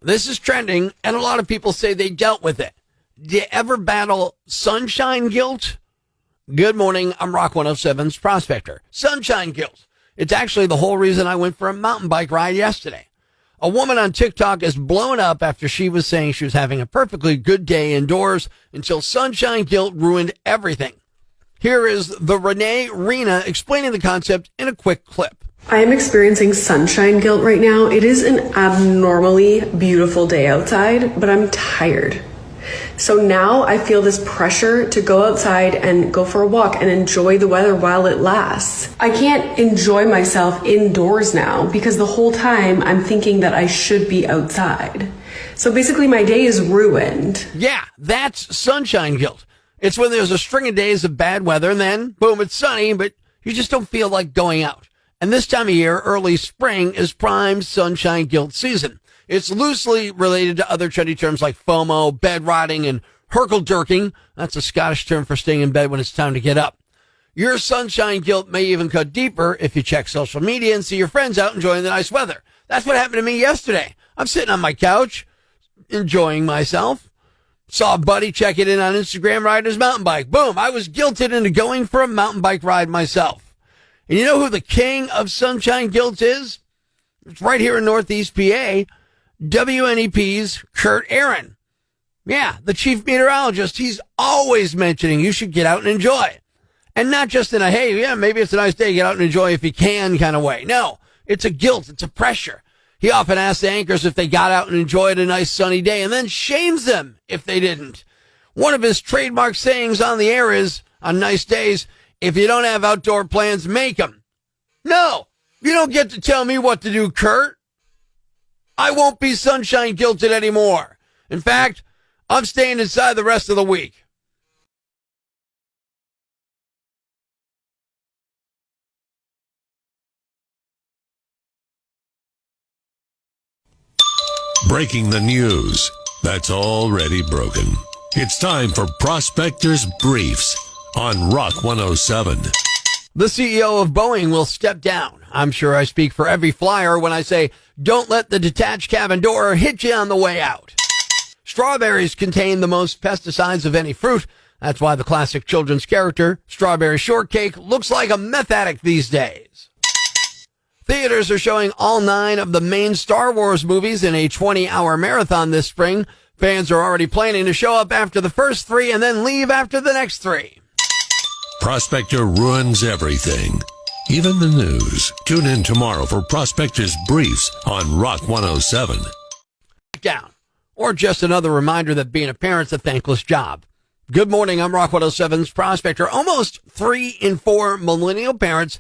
This is trending, and a lot of people say they dealt with it. Do you ever battle sunshine guilt? Good morning, I'm Rock 107's Prospector. Sunshine guilt. It's actually the whole reason I went for a mountain bike ride yesterday. A woman on TikTok is blown up after she was saying she was having a perfectly good day indoors until sunshine guilt ruined everything. Here is the Renee Rena explaining the concept in a quick clip. I am experiencing sunshine guilt right now. It is an abnormally beautiful day outside, but I'm tired. So now I feel this pressure to go outside and go for a walk and enjoy the weather while it lasts. I can't enjoy myself indoors now because the whole time I'm thinking that I should be outside. So basically my day is ruined. Yeah, that's sunshine guilt. It's when there's a string of days of bad weather and then, boom, it's sunny, but you just don't feel like going out. And this time of year, early spring, is prime sunshine guilt season. It's loosely related to other trendy terms like FOMO, bed rotting, and herkle-durking. That's a Scottish term for staying in bed when it's time to get up. Your sunshine guilt may even cut deeper if you check social media and see your friends out enjoying the nice weather. That's what happened to me yesterday. I'm sitting on my couch, enjoying myself. Saw a buddy check it in on Instagram riding his mountain bike. Boom, I was guilted into going for a mountain bike ride myself. And you know who the king of sunshine guilt is? It's right here in Northeast PA, WNEP's Kurt Aaron. Yeah, the chief meteorologist. He's always mentioning you should get out and enjoy. And not just in a, hey, yeah, maybe it's a nice day, get out and enjoy if you can kind of way. No, it's a guilt. It's a pressure. He often asks the anchors if they got out and enjoyed a nice sunny day and then shames them if they didn't. One of his trademark sayings on the air is, on nice days, if you don't have outdoor plans, make them. No, you don't get to tell me what to do, Kurt. I won't be sunshine guilted anymore. In fact, I'm staying inside the rest of the week. Breaking the news that's already broken. It's time for Prospector's Briefs on Rock 107. The CEO of Boeing will step down. I'm sure I speak for every flyer when I say, don't let the detached cabin door hit you on the way out. Strawberries contain the most pesticides of any fruit. That's why the classic children's character, Strawberry Shortcake, looks like a meth addict these days. Theaters are showing all 9 of the main Star Wars movies in a 20-hour marathon this spring. Fans are already planning to show up after the first 3 and then leave after the next 3. Prospector ruins everything, even the news. Tune in tomorrow for Prospector's Briefs on Rock 107. Down. Or just another reminder that being a parent's a thankless job. Good morning, I'm Rock 107's Prospector. Almost 3 in 4 millennial parents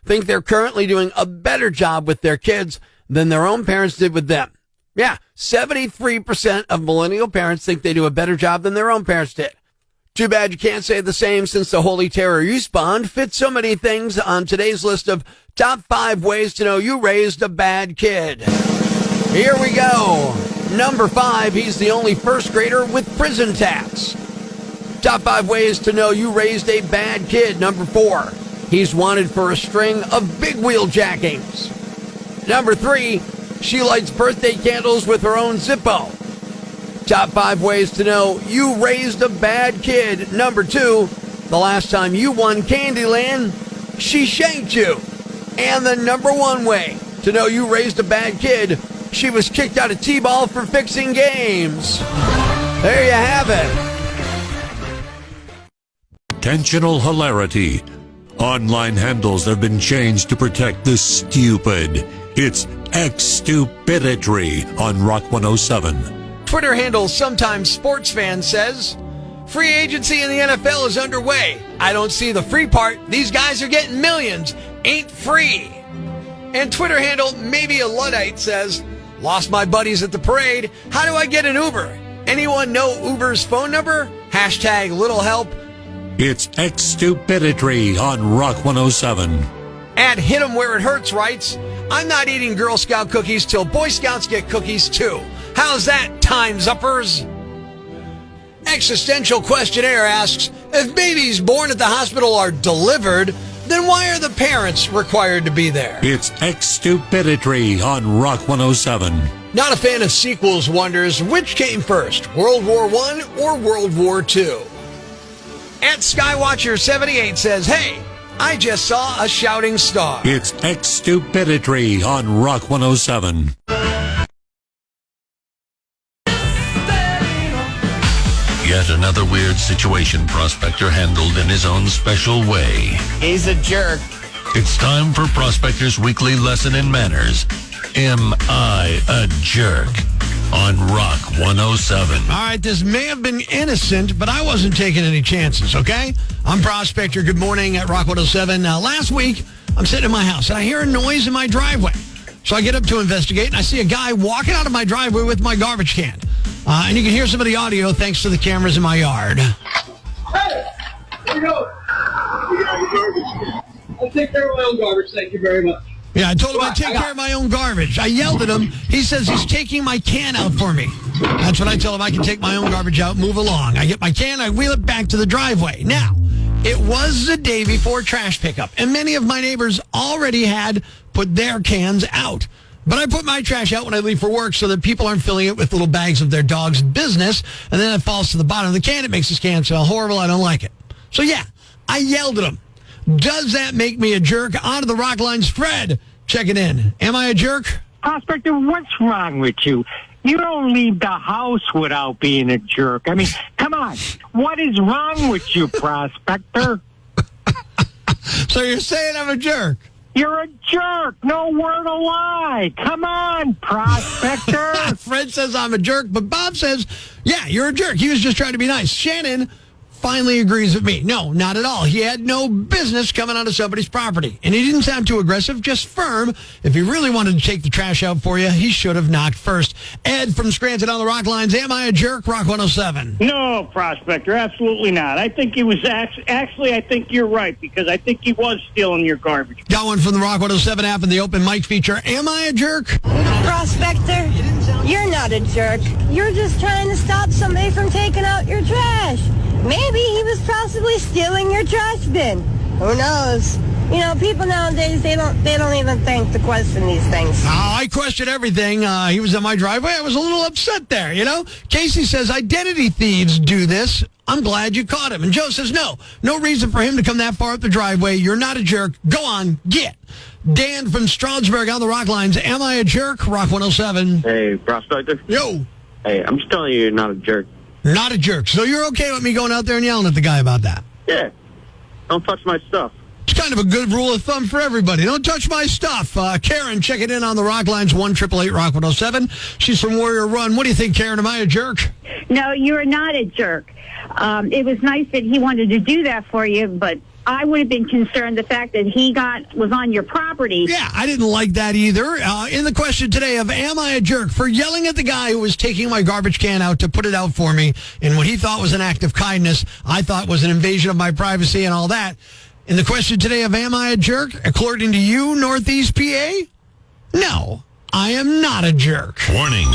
think they're currently doing a better job with their kids than their own parents did with them. Yeah, 73% of millennial parents think they do a better job than their own parents did. Too bad you can't say the same since the holy terror you spawned fits so many things on today's list of top 5 ways to know you raised a bad kid. Here we go. Number 5, he's the only first grader with prison tats. Top 5 ways to know you raised a bad kid. Number 4, he's wanted for a string of big wheel jackings. Number 3, she lights birthday candles with her own Zippo. Top 5 ways to know you raised a bad kid. Number 2, the last time you won Candyland, she shanked you. And the number 1 way to know you raised a bad kid, she was kicked out of T-ball for fixing games. There you have it. Intentional hilarity. Online handles have been changed to protect the stupid. It's X-Stupidity on Rock 107. Twitter handle Sometimes Sports Fan says, free agency in the NFL is underway. I don't see the free part. These guys are getting millions. Ain't free. And Twitter handle Maybe a Luddite says, lost my buddies at the parade. How do I get an Uber? Anyone know Uber's phone number? Hashtag little help. It's X-Stupidity on Rock 107. At Hit 'em Where It Hurts writes, I'm not eating Girl Scout cookies till Boy Scouts get cookies too. How's that, Time's Uppers? Existential Questionnaire asks, if babies born at the hospital are delivered, then why are the parents required to be there? It's X-Stupidity on Rock 107. Not a fan of sequels wonders which came first, World War I or World War II? At Skywatcher78 says, hey, I just saw a shouting star. It's X-Stupidity on Rock 107. Yet another weird situation Prospector handled in his own special way. He's a jerk. It's time for Prospector's weekly lesson in manners. Am I a jerk? On Rock 107. All right, this may have been innocent, but I wasn't taking any chances, okay? I'm Prospector. Good morning at Rock 107. Now, last week, I'm sitting in my house, and I hear a noise in my driveway. So I get up to investigate, and I see a guy walking out of my driveway with my garbage can. And you can hear some of the audio thanks to the cameras in my yard. Hey! Here you go. You got your garbage. I'll take care of my own garbage. Thank you very much. Yeah, I told him I'd take care of my own garbage. I yelled at him. He says he's taking my can out for me. That's what I tell him. I can take my own garbage out, move along. I get my can, I wheel it back to the driveway. Now, it was the day before trash pickup, and many of my neighbors already had put their cans out. But I put my trash out when I leave for work so that people aren't filling it with little bags of their dog's business, and then it falls to the bottom of the can. It makes this can smell horrible. I don't like it. So, yeah, I yelled at him. Does that make me a jerk? On to the Rock Lines, Fred, checking in. Am I a jerk? Prospector, what's wrong with you? You don't leave the house without being a jerk. I mean, come on. What is wrong with you, Prospector? So you're saying I'm a jerk? You're a jerk. No word of lie. Come on, Prospector. Fred says I'm a jerk, but Bob says, yeah, you're a jerk. He was just trying to be nice. Shannon finally agrees with me. No, not at all. He had no business coming onto somebody's property. And he didn't sound too aggressive, just firm. If he really wanted to take the trash out for you, he should have knocked first. Ed from Scranton on the Rock Lines. Am I a jerk? Rock 107. No, Prospector, absolutely not. I think he was actually, I think you're right, because I think he was stealing your garbage. Got one from the Rock 107 app and the open mic feature. Am I a jerk? Prospector, you're not a jerk. You're just trying to stop somebody from taking out your trash. Maybe he was possibly stealing your trash bin. Who knows? You know, people nowadays, they don't even think to question these things. Oh, I question everything. He was in my driveway. I was a little upset there, you know? Casey says identity thieves do this. I'm glad you caught him. And Joe says, no reason for him to come that far up the driveway. You're not a jerk. Go on, get. Dan from Stroudsburg on the Rock Lines. Am I a jerk? Rock 107. Hey, Prospector. Yo. Hey, I'm just telling you, you're not a jerk. Not a jerk. So you're okay with me going out there and yelling at the guy about that? Yeah. Don't touch my stuff. It's kind of a good rule of thumb for everybody. Don't touch my stuff. Karen, check it in on the Rock Lines, 1-888 Rock 107. She's from Warrior Run. What do you think, Karen? Am I a jerk? No, you're not a jerk. It was nice that he wanted to do that for you, but I would have been concerned the fact that he was on your property. Yeah, I didn't like that either. In the question today of am I a jerk for yelling at the guy who was taking my garbage can out to put it out for me in what he thought was an act of kindness, I thought was an invasion of my privacy and all that. In the question today of am I a jerk, according to you, Northeast PA? No, I am not a jerk. Warning.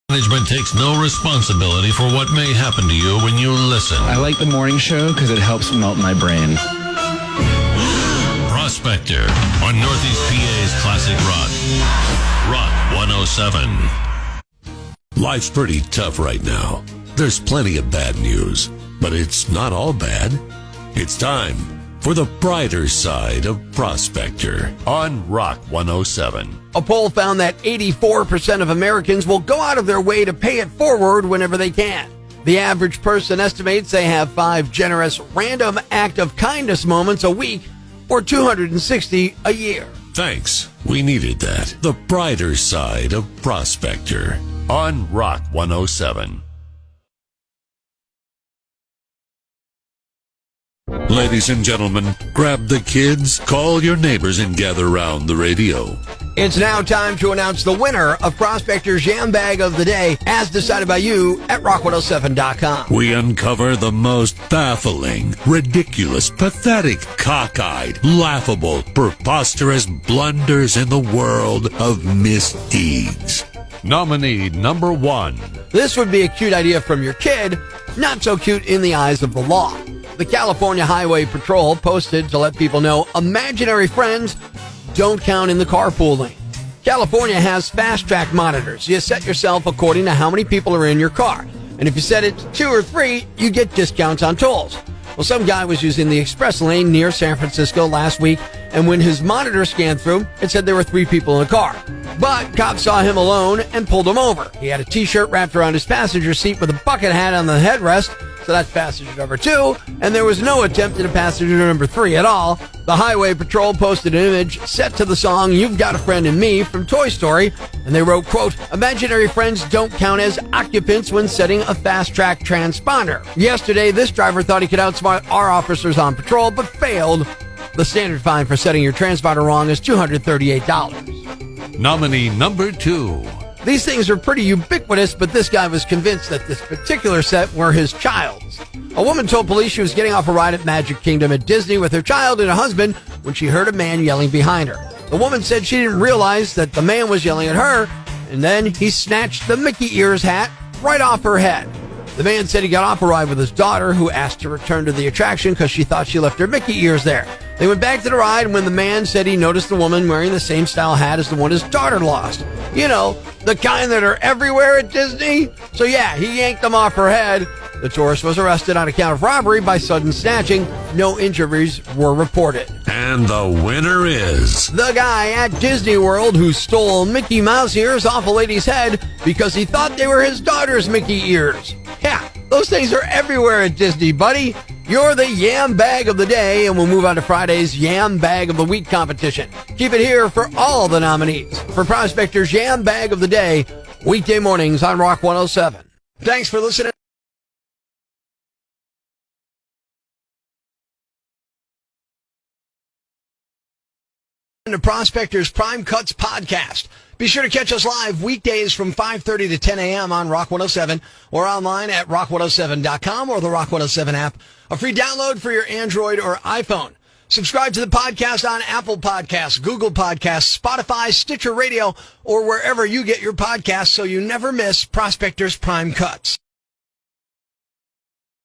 Management takes no responsibility for what may happen to you when you listen. I like the morning show because it helps melt my brain. Prospector on Northeast PA's Classic Rock. Rock 107. Life's pretty tough right now. There's plenty of bad news, but it's not all bad. It's time for the brighter side of Prospector on Rock 107. A poll found that 84% of Americans will go out of their way to pay it forward whenever they can. The average person estimates they have 5 generous random act of kindness moments a week or 260 a year. Thanks. We needed that. The brighter side of Prospector on Rock 107. Ladies and gentlemen, grab the kids, call your neighbors, and gather around the radio. It's now time to announce the winner of Prospector's Yam Bag of the Day, as decided by you at rock107.com. We uncover the most baffling, ridiculous, pathetic, cockeyed, laughable, preposterous blunders in the world of misdeeds. Nominee number 1. This would be a cute idea from your kid, not so cute in the eyes of the law. The California Highway Patrol posted to let people know imaginary friends don't count in the carpool lane. California has fast track monitors. You set yourself according to how many people are in your car. And if you set it to 2 or 3, you get discounts on tolls. Well, some guy was using the express lane near San Francisco last week, and when his monitor scanned through, it said there were 3 people in the car. But cops saw him alone and pulled him over. He had a t-shirt wrapped around his passenger seat with a bucket hat on the headrest, so that's passenger number 2, and there was no attempt at a passenger number 3 at all. The Highway Patrol posted an image set to the song You've Got a Friend in Me from Toy Story, and they wrote, quote, imaginary friends don't count as occupants when setting a fast-track transponder. Yesterday, this driver thought he could outsmart our officers on patrol, but failed. The standard fine for setting your transponder wrong is $238. Nominee number 2. These things are pretty ubiquitous, but this guy was convinced that this particular set were his child's. A woman told police she was getting off a ride at Magic Kingdom at Disney with her child and her husband when she heard a man yelling behind her. The woman said she didn't realize that the man was yelling at her, and then he snatched the Mickey ears hat right off her head. The man said he got off a ride with his daughter, who asked to return to the attraction because she thought she left her Mickey ears there. They went back to the ride when the man said he noticed the woman wearing the same style hat as the one his daughter lost. You know, the kind that are everywhere at Disney. So yeah, he yanked them off her head. The tourist was arrested on account of robbery by sudden snatching. No injuries were reported. And the winner is the guy at Disney World who stole Mickey Mouse ears off a lady's head because he thought they were his daughter's Mickey ears. Yeah, those things are everywhere at Disney, buddy. You're the Yam Bag of the Day, and we'll move on to Friday's Yam Bag of the Week competition. Keep it here for all the nominees for Prospector's Yam Bag of the Day, weekday mornings on Rock 107. Thanks for listening to Prospector's Prime Cuts podcast. Be sure to catch us live weekdays from 5:30 to 10 a.m. on Rock 107 or online at rock107.com or the Rock 107 app, a free download for your Android or iPhone. Subscribe to the podcast on Apple Podcasts, Google Podcasts, Spotify, Stitcher Radio, or wherever you get your podcasts so you never miss Prospector's Prime Cuts.